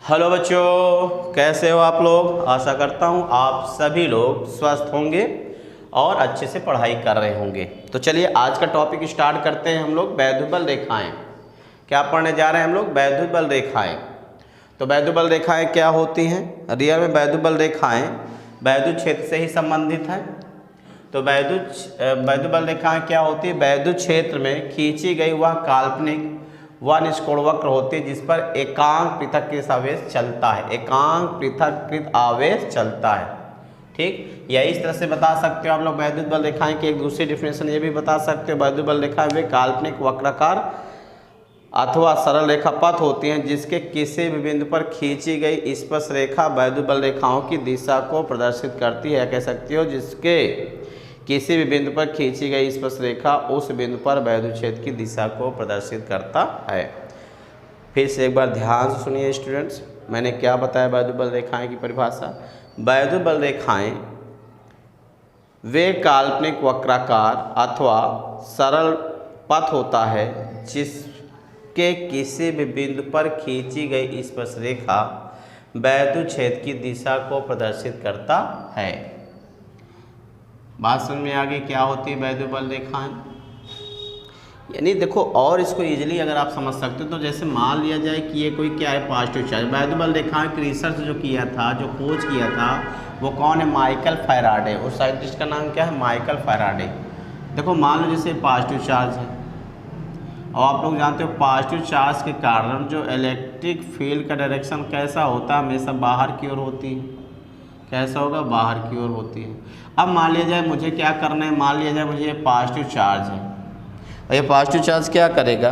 Hello बच्चों, कैसे हो आप लोग। आशा करता हूँ आप सभी लोग स्वस्थ होंगे और अच्छे से पढ़ाई कर रहे होंगे। तो चलिए आज का टॉपिक स्टार्ट करते हैं। हम लोग वैद्युबल रेखाएं क्या पढ़ने जा रहे हैं। हम लोग वैद्युबल रेखाएं। तो वैद्युबल रेखाएं क्या होती हैं। रियल में वैद्युबल रेखाएं वैद्युत क्षेत्र से ही संबंधित हैं। तो वैद्युबल रेखाएं क्या होती है। वैद्युत क्षेत्र में खींची गई वह काल्पनिक वह निष्कोण वक्र होती है जिस पर एकांक पृथक्कृत आवेश चलता है। एकांक पृथक्कृत आवेश चलता है। ठीक, या इस तरह से बता सकते हो आप लोग वैद्युत बल रेखाएं की एक दूसरी डिफिनेशन ये भी बता सकते हो। वैद्युत बल रेखाएं वे काल्पनिक वक्राकार अथवा सरल रेखा पथ होती हैं जिसके किसी भी बिंदु पर खींची गई स्पर्श रेखा वैद्युत बल रेखाओं की दिशा को प्रदर्शित करती है। कह सकती हो जिसके किसी भी बिंदु पर खींची गई स्पर्श रेखा उस बिंदु पर वैद्युत क्षेत्र की दिशा को प्रदर्शित करता है। फिर से एक बार ध्यान से सुनिए स्टूडेंट्स, मैंने क्या बताया वैद्युत बल रेखाएं की परिभाषा। वैद्युत बल रेखाएं वे काल्पनिक वक्राकार अथवा सरल पथ होता है जिसके किसी भी बिंदु पर खींची गई स्पर्श रेखा वैद्युत क्षेत्र की दिशा को प्रदर्शित करता है। बात समझ में आगे क्या होती है वैद्युत बल रेखाएं। यानी देखो, और इसको इजीली अगर आप समझ सकते हो तो जैसे मान लिया जाए कि ये कोई क्या है पॉजिटिव चार्ज। वैद्युत बल रेखाएं की रिसर्च जो किया था, जो खोज किया था, वो कौन है। Michael Faraday. उस साइंटिस्ट का नाम क्या है, माइकल फैराडे। देखो मान लो जैसे पॉजिटिव चार्ज है और आप लोग जानते हो पॉजिटिव चार्ज के कारण जो इलेक्ट्रिक फील्ड का डायरेक्शन कैसा होता है, हमेशा बाहर की ओर होती है। कैसा होगा, बाहर की ओर होती है। अब मान लिया जाए मुझे क्या करना है, मान लिया जाए मुझे ये पॉजिटिव चार्ज है और ये पॉजिटिव चार्ज क्या करेगा,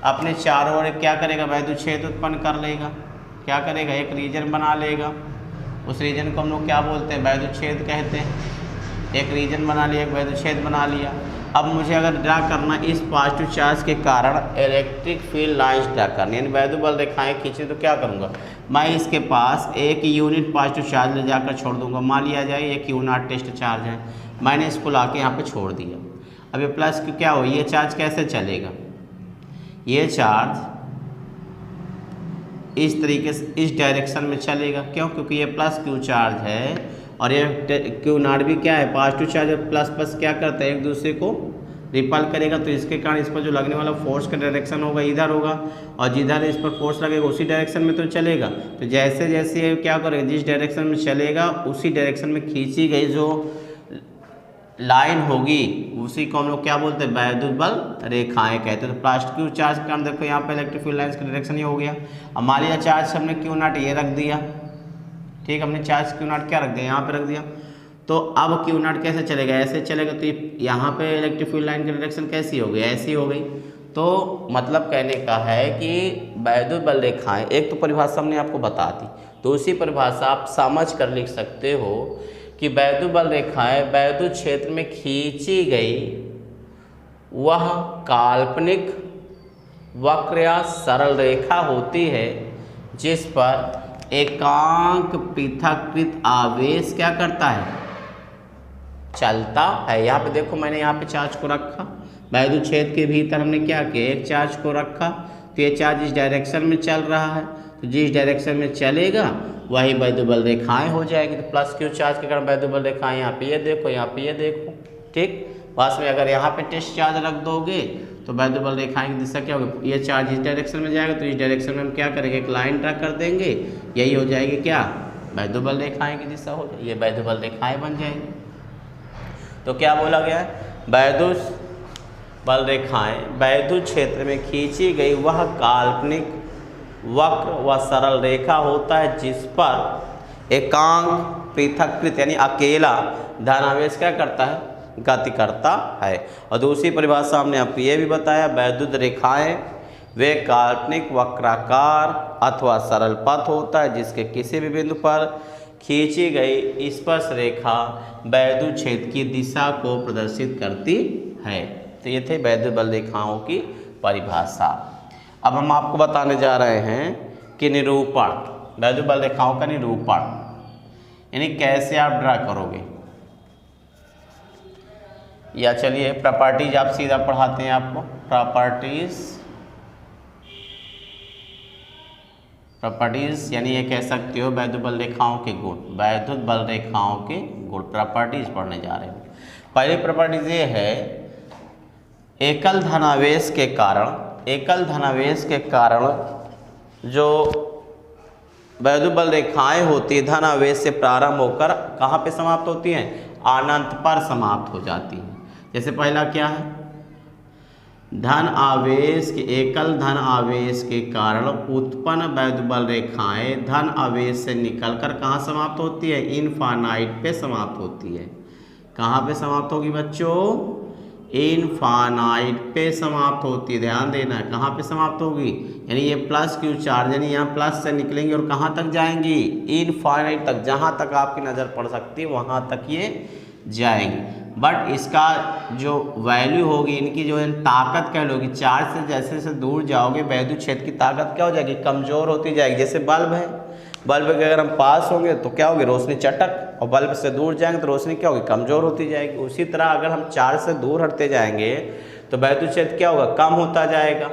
अपने चारों ओर क्या करेगा, वैद्युत क्षेत्र उत्पन्न कर लेगा। क्या करेगा, एक रीजन बना लेगा। उस रीजन को हम लोग क्या बोलते हैं, वैद्युत क्षेत्र कहते हैं। एक रीजन बना लिया, एक वैद्युत क्षेत्र बना लिया। अब मुझे अगर ड्रा करना इस पॉजिटिव चार्ज के कारण इलेक्ट्रिक फील्ड लाइन्स ड्रा करनी, यानी वैद्युत बल रेखाएं खींचे तो क्या करूँगा, मैं इसके पास एक यूनिट पॉजिटिव चार्ज ले जाकर छोड़ दूंगा। मान लिया जाए एक यूनिट टेस्ट चार्ज है, मैंने इसको लाके यहाँ पे छोड़ दिया। अब ये प्लस क्या हो, ये चार्ज कैसे चलेगा, ये चार्ज इस तरीके से इस डायरेक्शन में चलेगा। क्यों, क्योंकि ये प्लस क्यू चार्ज है और ये क्यू नॉट भी क्या है, पॉजिटिव चार्ज। प्लस प्लस क्या करता है, एक दूसरे को रिपल करेगा, तो इसके कारण इस पर जो लगने वाला फोर्स का डायरेक्शन होगा इधर होगा और जिधर इस पर फोर्स लगेगा उसी डायरेक्शन में तो चलेगा। तो जैसे जैसे ये क्या करेगा, जिस डायरेक्शन में चलेगा उसी डायरेक्शन में खींची गई जो लाइन होगी उसी को हम लोग क्या बोलते हैं, वैद्युत बल रेखाएं कहते हैं। तो पॉजिटिव चार्ज के कारण देखो यहाँ पे इलेक्ट्रिक फील्ड लाइन्स का डायरेक्शन ये हो गया। अब मान लिया चार्ज हमने क्यू नॉट ये रख दिया। ठीक, हमने चार्ज क्यू नॉट क्या रख दिया, यहाँ पे रख दिया। तो अब क्यू नॉट कैसे चलेगा, ऐसे चलेगा। तो यहाँ पे इलेक्ट्रिक फील्ड लाइन की डायरेक्शन कैसी हो गई, ऐसी हो गई। तो मतलब कहने का है कि वैद्युत बल रेखाएं, एक तो परिभाषा हमने आपको बता दी, तो उसी परिभाषा आप समझ कर लिख सकते हो कि वैद्युत बल रेखाएं वैद्युत क्षेत्र में खींची गई वह काल्पनिक वक्र या सरल रेखा होती है जिस पर एकांक पृथक्कृत आवेश क्या करता है, चलता है। यहाँ पे देखो मैंने यहाँ पे चार्ज को रखा, वैद्युत क्षेत्र के भीतर हमने क्या किया, एक चार्ज को रखा। तो ये चार्ज इस डायरेक्शन में चल रहा है, तो जिस डायरेक्शन में चलेगा वही वैद्युत बल रेखाएं हो जाएगी। तो प्लस क्यू चार्ज के कारण वैद्युत बल रेखाएं यहाँ पे ये देखो, यहाँ पे ये देखो। ठीक, पास में अगर यहाँ पे टेस्ट चार्ज रख दोगे तो वैद्युत बल रेखाएं की दिशा क्या होगी, ये चार्ज इस डायरेक्शन में जाएगा तो इस डायरेक्शन में हम क्या करेंगे, एक लाइन ड्रा कर देंगे। यही हो जाएगी क्या, वैद्युत बल रेखाएं की दिशा हो जाएगी, ये वैद्युत बल रेखाएं बन जाएंगी। तो क्या बोला गया है, वैद्युत बल रेखाएं वैद्युत क्षेत्र में खींची गई वह काल्पनिक वक्र व सरल रेखा होता है जिस पर एकांक पृथक्कृत यानी अकेला धनावेश क्या करता है, गति करता है। और दूसरी परिभाषा हमने आपको ये भी बताया, वैद्युत रेखाएं वे काल्पनिक वक्राकार अथवा सरल पथ होता है जिसके किसी भी बिंदु पर खींची गई स्पर्श रेखा वैद्युत क्षेत्र की दिशा को प्रदर्शित करती है। तो ये थे वैद्युत बल रेखाओं की परिभाषा। अब हम आपको बताने जा रहे हैं कि निरूपण, वैद्युत बल रेखाओं का निरूपण यानी कैसे आप ड्रा करोगे। या चलिए प्रॉपर्टीज आप सीधा पढ़ाते हैं आपको, प्रॉपर्टीज यानी ये कह सकते हो वैद्युत बल रेखाओं के गुण, वैद्युत बल रेखाओं के गुण प्रॉपर्टीज पढ़ने जा रहे हैं। पहली प्रॉपर्टीज ये है एकल धनावेश के कारण जो वैद्युत बल रेखाएं होती है धनावेश से प्रारंभ होकर कहाँ पे समाप्त होती हैं, अनंत पर समाप्त हो जाती हैं। जैसे पहला क्या है, एकल धन आवेश के कारण उत्पन्न वैद्युत बल रेखाएं धन आवेश से निकलकर कहाँ समाप्त होती है, इनफाइनाइट पे समाप्त होती है। कहाँ पे समाप्त होगी बच्चों, इनफाइनाइट पे समाप्त होती है। ध्यान देना कहाँ पे समाप्त होगी, यानी ये प्लस क्यू चार्ज यानी यहाँ प्लस से निकलेंगे और कहाँ तक जाएंगी, इनफाइनाइट तक, जहाँ तक आपकी नज़र पड़ सकती है वहाँ तक ये जाएंगी। बट इसका जो वैल्यू होगी, इनकी जो है ताकत कह लो कि चार्ज से जैसे जैसे दूर जाओगे वैद्युत क्षेत्र की ताकत क्या हो जाएगी, कमज़ोर होती जाएगी। जैसे बल्ब है, बल्ब के अगर हम पास होंगे तो क्या होगी, रोशनी चटक, और बल्ब से दूर जाएंगे तो रोशनी क्या होगी, कमज़ोर होती जाएगी। उसी तरह अगर हम चार्ज से दूर हटते जाएंगे तो वैद्युत क्षेत्र क्या होगा, कम होता जाएगा,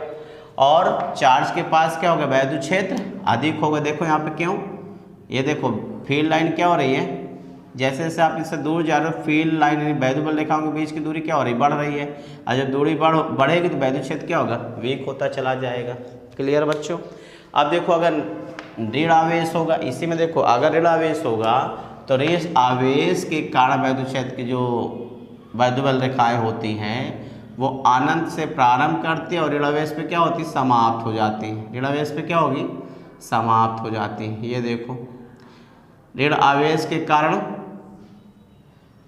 और चार्ज के पास क्या होगा, वैद्युत क्षेत्र अधिक होगा। देखो यहाँ पे क्यों, ये देखो फील्ड लाइन क्या हो रही है, जैसे जैसे आप इससे दूर जा रहे हो फील्ड लाइन यानी वैद्युत बल रेखाओं के बीच की दूरी क्या हो रही है, बढ़ रही है, और जब दूरी बढ़ेगी तो वैद्युत क्षेत्र क्या होगा, वीक होता चला जाएगा। क्लियर बच्चों। अब देखो अगर ऋण आवेश होगा, इसी में देखो अगर ऋण आवेश होगा तो ऋण आवेश के कारण वैद्युत क्षेत्र की जो वैद्युत बल रेखाएं होती हैं वो अनंत से प्रारंभ करती है और ऋण आवेश पे क्या होती है, समाप्त हो जाती है। ऋण आवेश पे क्या होगी, समाप्त हो जाती है। ये देखो ऋण आवेश के कारण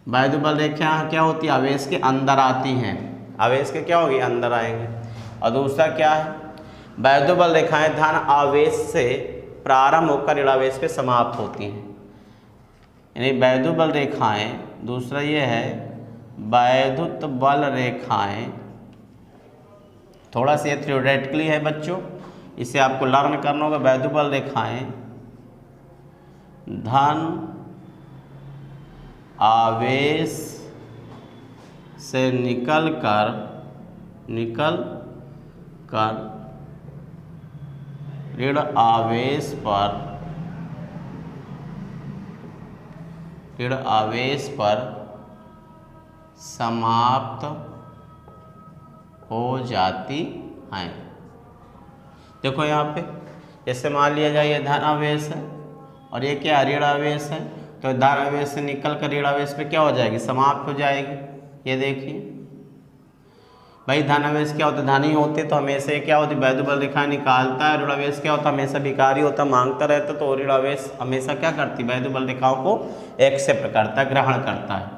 वैद्युत बल रेखाएं क्या होती है, आवेश के अंदर आती हैं, आवेश के क्या होगी, अंदर आएंगे। और दूसरा क्या है, वैद्युत बल रेखाएं धन आवेश से प्रारंभ होकर ऋण आवेश पे समाप्त होती हैं। यानी वैद्युत बल रेखाएं, दूसरा ये है वैद्युत बल रेखाएं, थोड़ा सा ये थ्योरेटिकली है बच्चों, इसे आपको लर्न करना होगा। वैद्युत बल रेखाएं धन आवेश से निकल कर ऋण आवेश पर समाप्त हो जाती हैं। देखो यहाँ पे जैसे मान लिया जाए ये धन आवेश है और ये क्या ऋण आवेश है, तो धन आवेश से निकल कर ऋण आवेश पे क्या हो जाएगी, समाप्त हो जाएगी। ये देखिए भाई धन आवेश क्या होता है, धन ही होते तो हमेशा क्या होती, वैद्युत बल रेखा निकालता है। ऋण आवेश क्या होता है, हमेशा भिखारी होता, मांगता रहता, तो ऋण आवेश हमेशा क्या करती, वैद्युत बल रेखाओं को एक्सेप्ट करता है, ग्रहण करता है।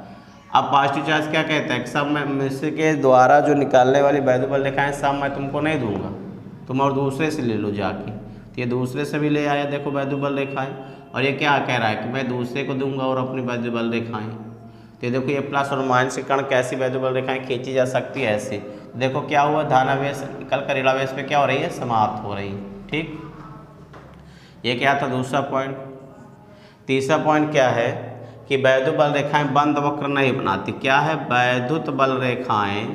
अब पॉजिटिव चार्ज क्या कहता है, सब में के द्वारा जो निकालने वाली वैद्युत बल रेखाएं सब मैं तुमको नहीं दूंगा, तुम और दूसरे से ले लो जाके। तो ये दूसरे से भी ले आया, देखो वैद्युत बल रेखाएं, और ये क्या कह रहा है कि मैं दूसरे को दूंगा और अपनी वैद्युत बल रेखाएं। तो ये देखो ये प्लस और माइनस के कारण कैसी वैद्युत बल रेखाएं खींची जा सकती है, ऐसे। देखो क्या हुआ, धन आवेश निकल कर ऋण आवेश पे क्या हो रही है, समाप्त हो रही है। ठीक, ये क्या था दूसरा पॉइंट। तीसरा पॉइंट क्या है कि वैद्युत बल रेखाएं बंद वक्र नहीं बनाती। क्या है, वैद्युत बल रेखाएं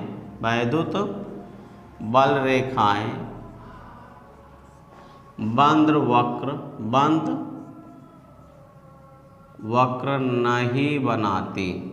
बंद वक्र नहीं बनाती।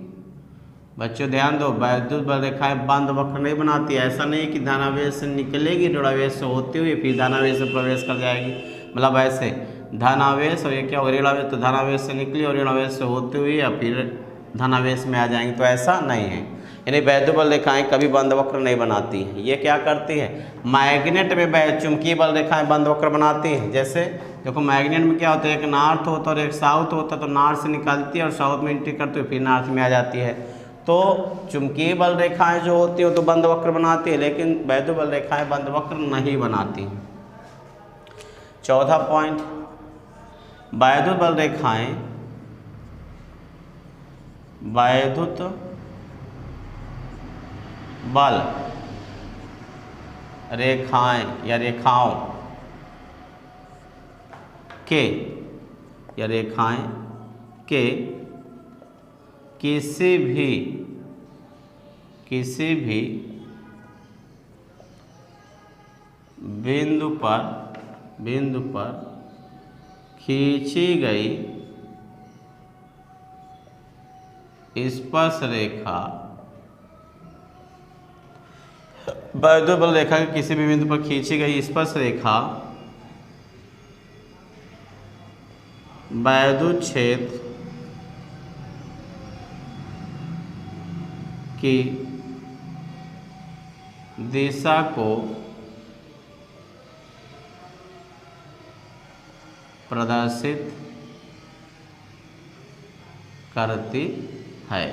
बच्चों ध्यान दो, वैद्युत बल रेखाएं बंद वक्र नहीं बनाती। ऐसा नहीं कि धनावेश से निकलेगी ऋण आवेश से होते हुए फिर धनावेश में प्रवेश कर जाएगी, मतलब ऐसे धनावेश और ये क्या होगा, ऋण आवेश, तो धनावेश से निकली और ऋण आवेश से होते हुए या फिर धनावेश में आ जाएंगे, तो ऐसा नहीं है। यानी वैद्युत बल रेखाएं कभी बंद वक्र नहीं बनाती हैं। ये क्या करती है, मैग्नेट में चुंबकीय बल रेखाएं बंद वक्र बनाती हैं। जैसे देखो मैग्नेट में क्या होता है, एक नॉर्थ होता है और एक साउथ होता है, तो नॉर्थ से निकलती है और साउथ में एंट्री करती है फिर नॉर्थ में आ जाती है। तो चुंबकीय बल रेखाएं जो होती है तो बंद वक्र बनाती है, लेकिन वैद्युत बल रेखाएं बंद वक्र नहीं बनाती। चौथा पॉइंट, वैद्युत बल रेखाएं वैद्युत बल रेखाएं या रेखाओं के किसी भी बिंदु पर खींची गई स्पर्श रेखा वैद्युत बल रेखा के किसी भी बिंदु पर खींची गई स्पर्श रेखा वैद्युत क्षेत्र की दिशा को प्रदर्शित करती है।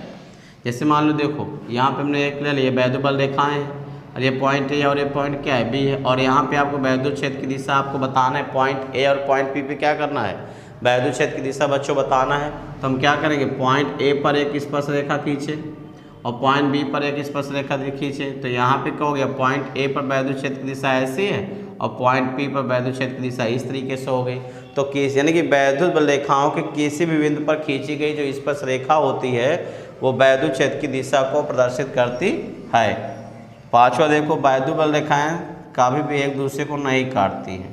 जैसे मान लो देखो यहाँ पे हमने एक ले लिया वैद्युत बल रेखाएं हैं और ये पॉइंट ए और ये पॉइंट क्या है बी है, और यहाँ पे आपको वैद्युत क्षेत्र की दिशा आपको बताना है। पॉइंट ए और पॉइंट बी पे क्या करना है, वैद्युत क्षेत्र की दिशा बच्चों बताना है। तो हम क्या करेंगे, पॉइंट ए पर एक स्पर्श रेखा खींचे और पॉइंट बी पर एक स्पर्श रेखा खींचे। तो यहाँ पे क्या हो गया, पॉइंट ए पर वैद्युत क्षेत्र की दिशा ऐसी है और पॉइंट बी पर वैद्युत क्षेत्र की दिशा इस तरीके से हो गई। तो किस यानी कि वैद्युत बल रेखाओं के किसी भी बिंदु पर खींची गई जो स्पर्श रेखा होती है वो वैद्युत क्षेत्र की दिशा को प्रदर्शित करती है। पांचवा देखो, वैद्युत बल रेखाएं कभी भी एक दूसरे को नहीं काटती हैं।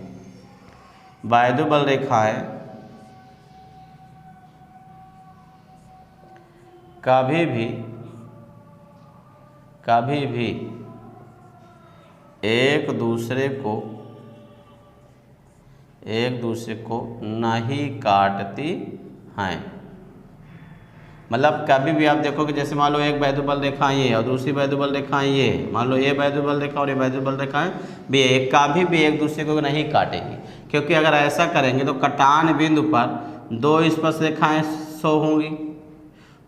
वैद्युत बल रेखाएं कभी भी एक दूसरे को नहीं काटती हैं। मतलब कभी भी आप देखोगे, जैसे मान लो एक वैद्युत बल रेखा ये है और दूसरी वैद्युत बल रेखा ये है, मान लो ये वैद्युत बल रेखा और ये वैद्युत बल रेखाएं भी एक कभी भी एक दूसरे को नहीं काटेंगी, क्योंकि अगर ऐसा करेंगे तो कटान बिंदु पर दो स्पर्श रेखाएं शो होंगी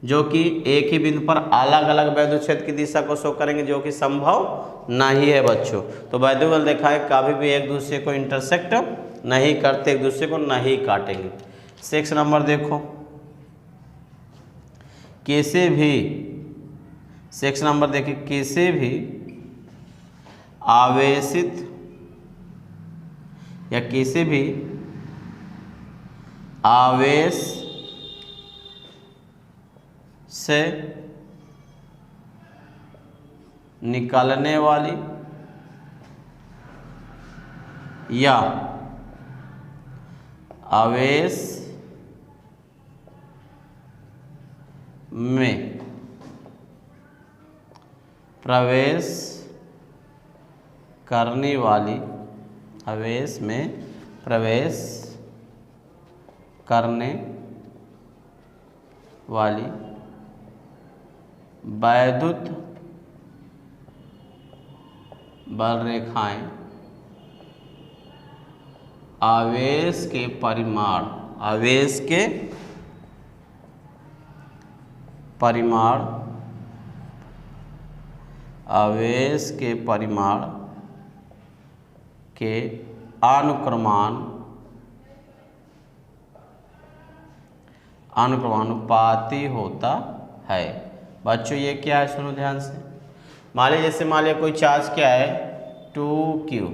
जो कि एक ही बिंदु पर अलग अलग वैद्युत क्षेत्र की दिशा को शो करेंगे, जो कि संभव नहीं है बच्चों। तो वैद्युत बल रेखाएं कभी भी एक दूसरे को इंटरसेक्ट नहीं करते, एक दूसरे को नहीं काटेंगे। 6 नंबर देखो, किसी भी 6 नंबर देखिए, किसी भी आवेशित या किसी भी आवेश से निकलने वाली या आवेश में प्रवेश करने वाली आवेश में प्रवेश करने वाली वैद्युत बल रेखाएं आवेश के परिमाण के अनुक्रमानुपाती होता है। बच्चों ये क्या है, सुनो ध्यान से। मान लीजिए जैसे मान लिया कोई चार्ज क्या है 2Q,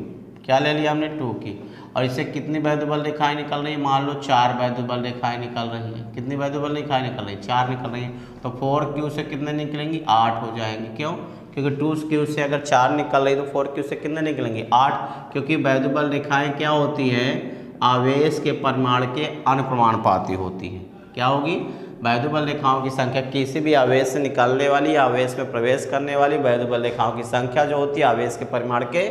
क्या ले लिया हमने 2Q, और इससे कितनी वैद्युत बल रेखाएं निकल रही है, मान लो 4 वैद्युत बल रेखाएं निकल रही हैं। कितनी वैद्युत बल रेखाएं निकल रही है, 4 निकल रही हैं। तो 4Q से कितने निकलेंगी, 8 हो जाएंगे। क्यों, क्योंकि 2Q से अगर 4 निकल रही तो 4Q से कितने निकलेंगे, 8, क्योंकि वैद्युत बल रेखाएं क्या होती है, आवेश के परिमाण के अनुक्रमानुपाती होती है। क्या होगी, वैद्युत बल रेखाओं की संख्या किसी भी आवेश से निकलने वाली, आवेश में प्रवेश करने वाली वैद्युत बल रेखाओं की संख्या जो होती है आवेश के परिमाण के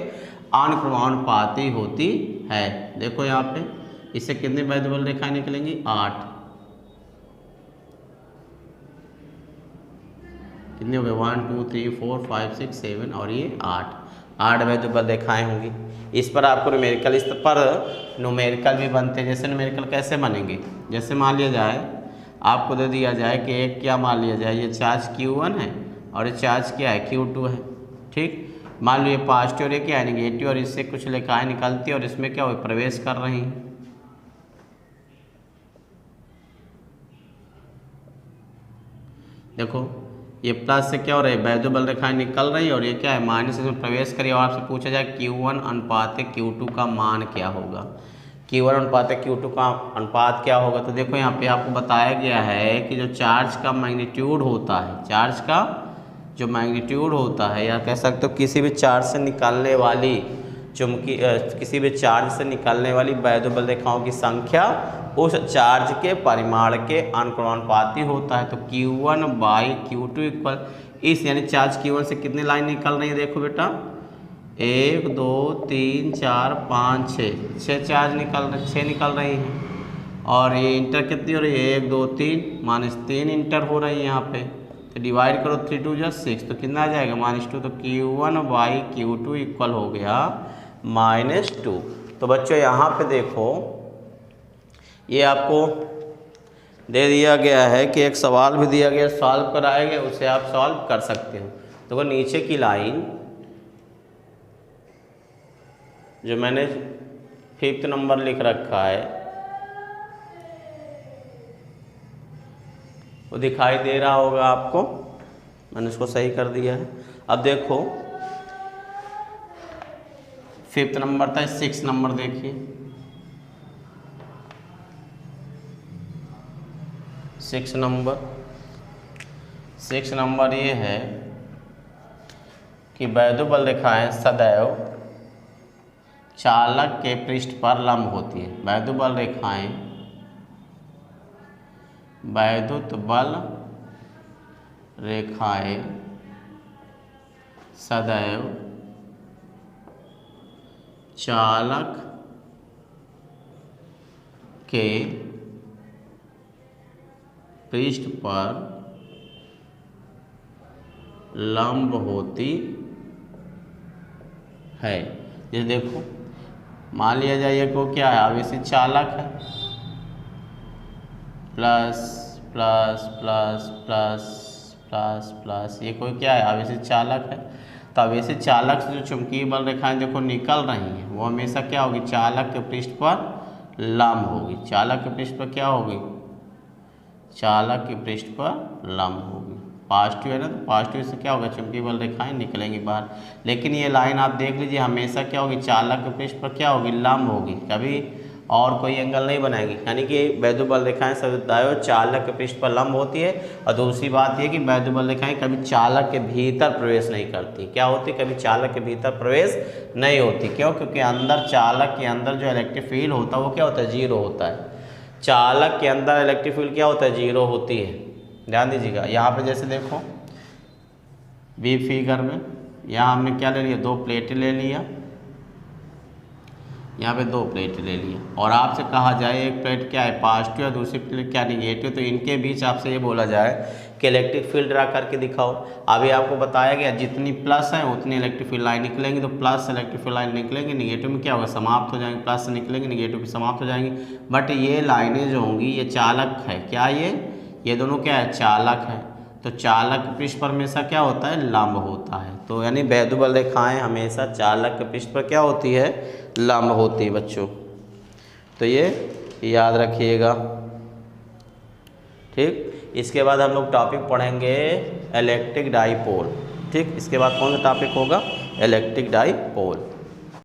अनुक्रमानुपाती होती है। देखो यहाँ पे इससे कितनी वैद्युत बल रेखाएं निकलेंगी, 8। कितने हो गए, 1 2 3 4 5 6 7 और ये 8 वैद्युत बल रेखाएं होंगी। इस पर आपको न्यूमेरिकल, इस पर न्यूमेरिकल भी बनते हैं। जैसे न्यूमेरिकल कैसे बनेंगे, जैसे मान लिया जाए आपको दे दिया जाए कि एक क्या मान लिया जाए, ये चार्ज Q1 है और ये चार्ज क्या है Q2 है। ठीक, मान लो ये पॉजिटिव और ये क्या है नेगेटिव, और इससे कुछ रेखाएं निकलती है और इसमें क्या हो प्रवेश कर रही हैं। देखो ये प्लस से क्या हो रहा है, वैद्युत बल रेखाएं निकल रही है, और ये क्या है माइनस इसमें प्रवेश करिए। और आपसे पूछा जाए Q1 अनुपात Q2 का मान क्या होगा, Q1 अनुपात Q2 का अनुपात क्या होगा। तो देखो यहाँ पे आपको बताया गया है कि जो चार्ज का मैग्नीट्यूड होता है, चार्ज का जो मैग्नीट्यूड होता है, या कह सकते हो किसी भी चार्ज से निकलने वाली चुंबकीय किसी भी चार्ज से निकलने वाली वैध बल रेखाओं की संख्या उस चार्ज के परिमाण के अनुपाती होता है। तो Q1 बाई Q2 इक्वल इस यानी चार्ज Q1 से कितनी लाइन निकल रही है, देखो बेटा 1 2 3 4 5 6 चार्ज निकल रहे, 6 निकल रही हैं। और ये इंटर कितनी हो रही है, 1 2 3 -3 इंटर हो रही है यहाँ पे। तो डिवाइड करो 3 2 जा 6, तो कितना आ जाएगा -2। तो Q1 बाई Q2 इक्वल हो गया -2। तो बच्चों यहाँ पे देखो ये आपको दे दिया गया है कि एक सवाल भी दिया गया, सॉल्व कराएंगे, उसे आप सॉल्व कर सकते हो। तो वो नीचे की लाइन जो मैंने 5th नंबर लिख रखा है वो दिखाई दे रहा होगा आपको, मैंने उसको सही कर दिया है। अब देखो 5th नंबर था, 6 नंबर देखिए, 6 नंबर ये है कि वैध बल रेखाएं सदैव चालक के पृष्ठ पर लंब होती है। वैध बल रेखाएं वैद्युत बल रेखाएं सदैव चालक के पृष्ठ पर लंब होती है। ये देखो मान लिया जाए ये को क्या है, आवेशी चालक है, plus plus plus plus plus plus, ये कोई क्या है, आवेशी चालक है। तो आवेशी चालक से जो चुंबकीय बल रेखाएं देखो निकल रही हैं वो हमेशा क्या होगी, चालक के पृष्ठ पर लंब होगी। चालक के पृष्ठ पर क्या होगी, चालक के पृष्ठ पर लंब होगी। पॉजिटिव है ना, तो पॉजिटिव से क्या होगा, चुंबकीय बल रेखाएं निकलेंगी बाहर। लेकिन ये लाइन आप देख लीजिए हमेशा क्या होगी, चालक के पृष्ठ पर क्या होगी, लंब होगी, कभी और कोई एंगल नहीं बनाएगी। यानी कि वैद्युत बल रेखाएं सदैव चालक के पृष्ठ पर लंब होती है। और दूसरी बात ये कि वैद्युत बल रेखाएं कभी चालक के भीतर प्रवेश नहीं करती। क्या होती, कभी चालक के भीतर प्रवेश नहीं होती। क्यों, क्योंकि अंदर चालक के अंदर जो इलेक्ट्रिक फील्ड होता है वो क्या होता है, 0 होता है। चालक के अंदर इलेक्ट्रिक फील्ड क्या होता है, 0 होती है। ध्यान दीजिएगा, यहाँ पे जैसे देखो बी फिगर में यहाँ हमने क्या ले लिया, 2 प्लेटें ले लिया, यहाँ पे 2 प्लेट ले लिया। और आपसे कहा जाए एक प्लेट क्या है पॉजिटिव और दूसरी प्लेट क्या निगेटिव, तो इनके बीच आपसे ये बोला जाए कि इलेक्ट्रिक फील्ड ड्रा करके दिखाओ। अभी आपको बताया गया जितनी प्लस है उतनी इलेक्ट्रिक फील्ड लाइन निकलेंगी, तो प्लस इलेक्ट्रिक फील्ड लाइन निकलेंगी, निगेटिव में क्या होगा, समाप्त हो जाएंगे, प्लस से निकलेंगे निगेटिव में समाप्त हो जाएंगी। बट ये लाइनें जो होंगी ये चालक है, क्या ये दोनों क्या है, चालक है। तो चालक के पृष्ठ पर हमेशा क्या होता है, लंब होता है। तो यानी वैद्युत बल रेखाएं हमेशा चालक के पृष्ठ पर क्या होती है, लंब होती है बच्चों। तो ये याद रखिएगा, ठीक। इसके बाद हम लोग टॉपिक पढ़ेंगे इलेक्ट्रिक डाइपोल, ठीक। इसके बाद कौन सा टॉपिक होगा, इलेक्ट्रिक डाइपोल।